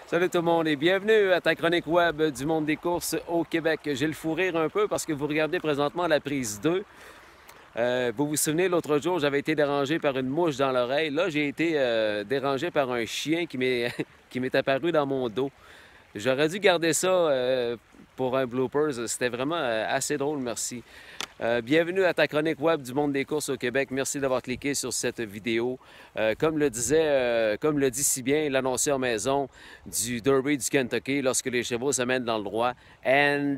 Salut tout le monde et bienvenue à ta chronique web du monde des courses au Québec. J'ai le fou rire un peu parce que vous regardez présentement la prise 2. Vous vous souvenez, l'autre jour, j'avais été dérangé par une mouche dans l'oreille. Là, j'ai été dérangé par un chien qui m'est qui m'est apparu dans mon dos. J'aurais dû garder ça pour un bloopers. C'était vraiment assez drôle, merci. Bienvenue à ta chronique web du monde des courses au Québec. Merci d'avoir cliqué sur cette vidéo. Comme le dit si bien l'annonceur maison du Derby du Kentucky, lorsque les chevaux se mènent dans le droit. And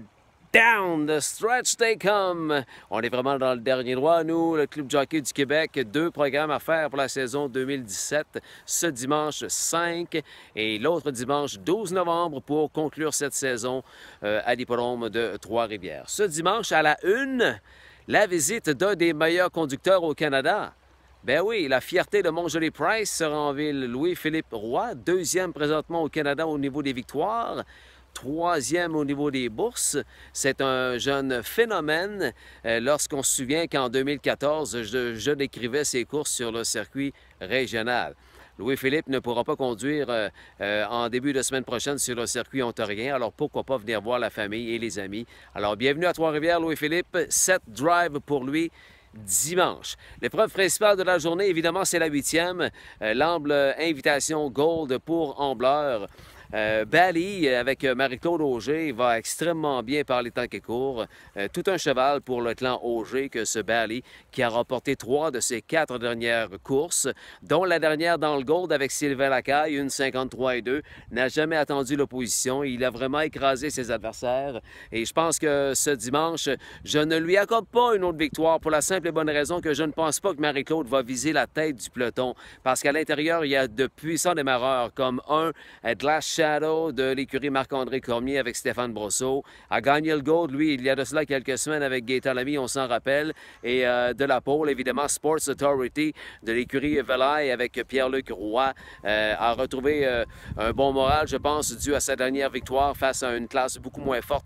down the stretch they come. On est vraiment dans le dernier droit, nous, le Club Jockey du Québec. 2 programmes à faire pour la saison 2017. Ce dimanche 5 et l'autre dimanche 12 novembre pour conclure cette saison à l'hippodrome de Trois-Rivières. Ce dimanche, à la 1, la visite d'un des meilleurs conducteurs au Canada. Ben oui, la fierté de Montjoly Price sera en ville. Louis-Philippe Roy, 2e présentement au Canada au niveau des victoires. 3e au niveau des bourses. C'est un jeune phénomène lorsqu'on se souvient qu'en 2014, je décrivais ses courses sur le circuit régional. Louis-Philippe ne pourra pas conduire en début de semaine prochaine sur le circuit ontarien, alors pourquoi pas venir voir la famille et les amis. Alors, bienvenue à Trois-Rivières, Louis-Philippe. 7 drives pour lui dimanche. L'épreuve principale de la journée, évidemment, c'est la 8e, l'Amble Invitation Gold pour Ambleur. Bally, avec Marie-Claude Auger, va extrêmement bien par les temps qui courent. Tout un cheval pour le clan Auger que ce Bally, qui a remporté 3 de ses 4 dernières courses, dont la dernière dans le Gold avec Sylvain Lacaille, une 53-2, n'a jamais attendu l'opposition. Il a vraiment écrasé ses adversaires. Et je pense que ce dimanche, je ne lui accorde pas une autre victoire pour la simple et bonne raison que je ne pense pas que Marie-Claude va viser la tête du peloton. Parce qu'à l'intérieur, il y a de puissants démarreurs comme Glass Shadow de l'écurie Marc-André Cormier avec Stéphane Brosseau. A gagné le Gold, lui, il y a de cela quelques semaines avec Gaëtan Lamy, on s'en rappelle. Et de la pole, évidemment, Sports Authority de l'écurie Velaille avec Pierre-Luc Roy a retrouvé un bon moral, je pense, dû à sa dernière victoire face à une classe beaucoup moins forte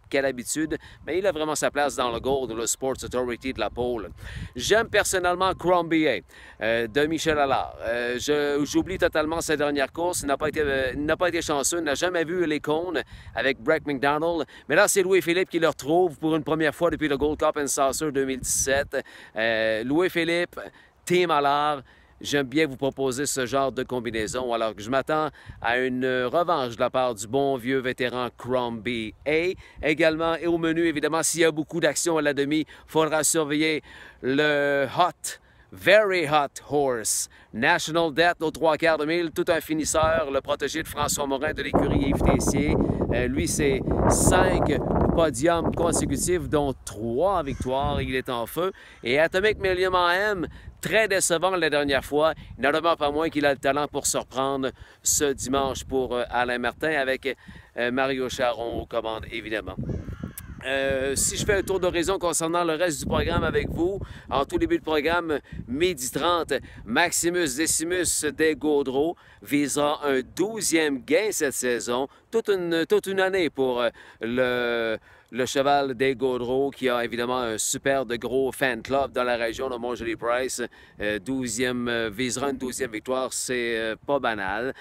qu'à l'habitude. Mais il a vraiment sa place dans le Gold, le Sports Authority de la pole. J'aime personnellement Crombie de Michel Allard. J'oublie totalement sa dernière course. Il n'a pas été chanceux, n'a jamais vu les cônes avec Breck McDonald. Mais là, c'est Louis-Philippe qui le retrouve pour une première fois depuis le Gold Cup and Saucer 2017. Louis-Philippe, Team Allard, j'aime bien vous proposer ce genre de combinaison, alors que je m'attends à une revanche de la part du bon vieux vétéran Crombie. Et également, et au menu, évidemment, s'il y a beaucoup d'action à la demi, il faudra surveiller le Very Hot Horse. National Debt aux 3/4 de mille, tout un finisseur, le protégé de François Morin de l'écurie Yves Tessier. Lui, c'est 5 podiums consécutifs, dont 3 victoires. Il est en feu. Et Atomic Million AM, très décevant la dernière fois. Il n'en demeure pas moins qu'il a le talent pour surprendre ce dimanche pour Alain Martin avec Mario Charon aux commandes, évidemment. Si je fais un tour d'horizon concernant le reste du programme avec vous, en tout début de programme, midi 30, Maximus Decimus des Gaudreaux visera un 12e gain cette saison. Toute une année pour le cheval des Gaudreaux, qui a évidemment un super de gros fan club dans la région de Montjoly Price. 12e, visera une 12e victoire, c'est pas banal.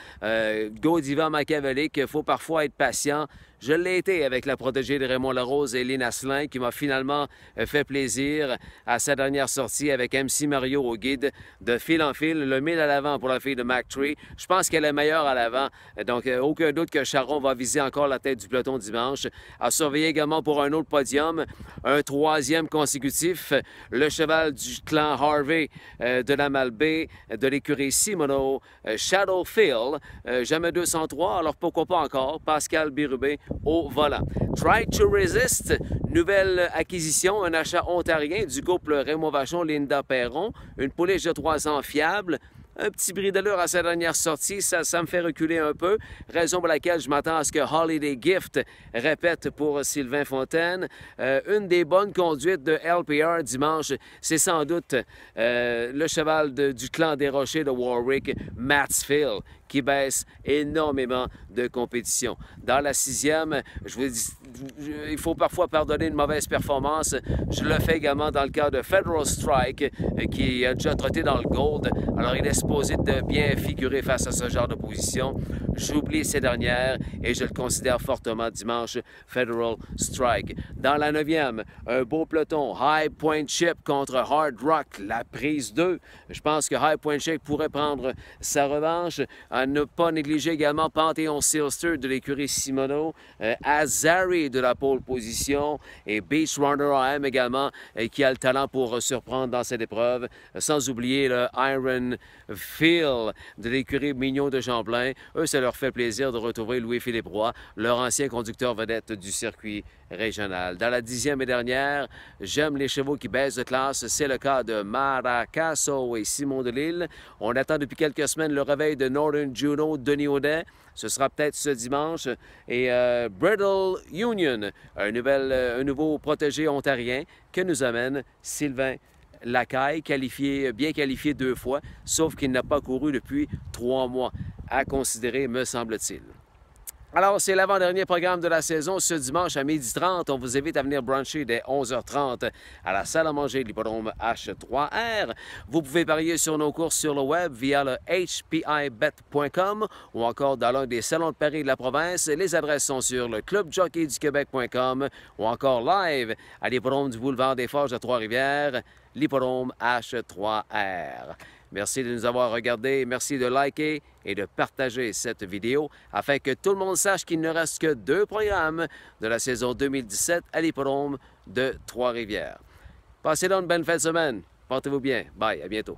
Godiva machiavélique, il faut parfois être patient. Je l'ai été avec la protégée de Raymond Larose et Lynn Asselin, qui m'a finalement fait plaisir à sa dernière sortie avec MC Mario au guide de fil en fil, le 1000 à l'avant pour la fille de McTree. Je pense qu'elle est meilleure à l'avant, donc aucun doute que Charon va viser encore la tête du peloton dimanche. À surveiller également pour un autre podium, un 3e consécutif, le cheval du clan Harvey de la Malbaie, de l'écurie Simoneau, Shadowfield, jamais 203, alors pourquoi pas encore, Pascal Birubé au volant. Try to Resist, nouvelle acquisition, un achat ontarien du couple Raymond Vachon, Linda Perron, une pouliche de 3 ans fiable. Un petit bris d'allure à sa dernière sortie, ça me fait reculer un peu. Raison pour laquelle je m'attends à ce que Holiday Gift répète pour Sylvain Fontaine. Une des bonnes conduites de LPR dimanche, c'est sans doute le cheval du clan des Rochers de Warwick, Matsfield, qui baisse énormément de compétition. Dans la 6e, il faut parfois pardonner une mauvaise performance. Je le fais également dans le cas de Federal Strike, qui a déjà trotté dans le Gold. Alors, il est supposé de bien figurer face à ce genre de position. J'oublie ces dernières et je le considère fortement dimanche, Federal Strike. Dans la 9e, un beau peloton, High Point Chip contre Hard Rock, la prise 2. Je pense que High Point Chip pourrait prendre sa revanche. À ne pas négliger également Pantheon Silster de l'écurie Simono, Azari de la pole position et Beach Runner AM également, qui a le talent pour surprendre dans cette épreuve. Sans oublier le Iron Phil de l'écurie Mignon de Champlain. Eux, ça leur fait plaisir de retrouver Louis-Philippe Roy, leur ancien conducteur vedette du circuit régional. Dans la 10e et dernière, j'aime les chevaux qui baissent de classe. C'est le cas de Maracasso et Simon Delille. On attend depuis quelques semaines le réveil de Northern Juno, Denis Audet. Ce sera peut-être ce dimanche. Et Brittle Union, un nouveau protégé ontarien que nous amène Sylvain Lacaille, bien qualifié 2 fois, sauf qu'il n'a pas couru depuis 3 mois. À considérer, me semble-t-il. Alors, c'est l'avant-dernier programme de la saison. Ce dimanche à 12h30, on vous invite à venir bruncher dès 11h30 à la salle à manger de l'hippodrome H3R. Vous pouvez parier sur nos courses sur le web via le hpibet.com ou encore dans l'un des salons de paris de la province. Les adresses sont sur le clubjockeyduquebec.com ou encore live à l'hippodrome du boulevard des Forges à Trois-Rivières, l'hippodrome H3R. Merci de nous avoir regardés. Merci de liker et de partager cette vidéo afin que tout le monde sache qu'il ne reste que 2 programmes de la saison 2017 à l'hippodrome de Trois-Rivières. Passez donc une bonne fin de semaine. Portez-vous bien. Bye. À bientôt.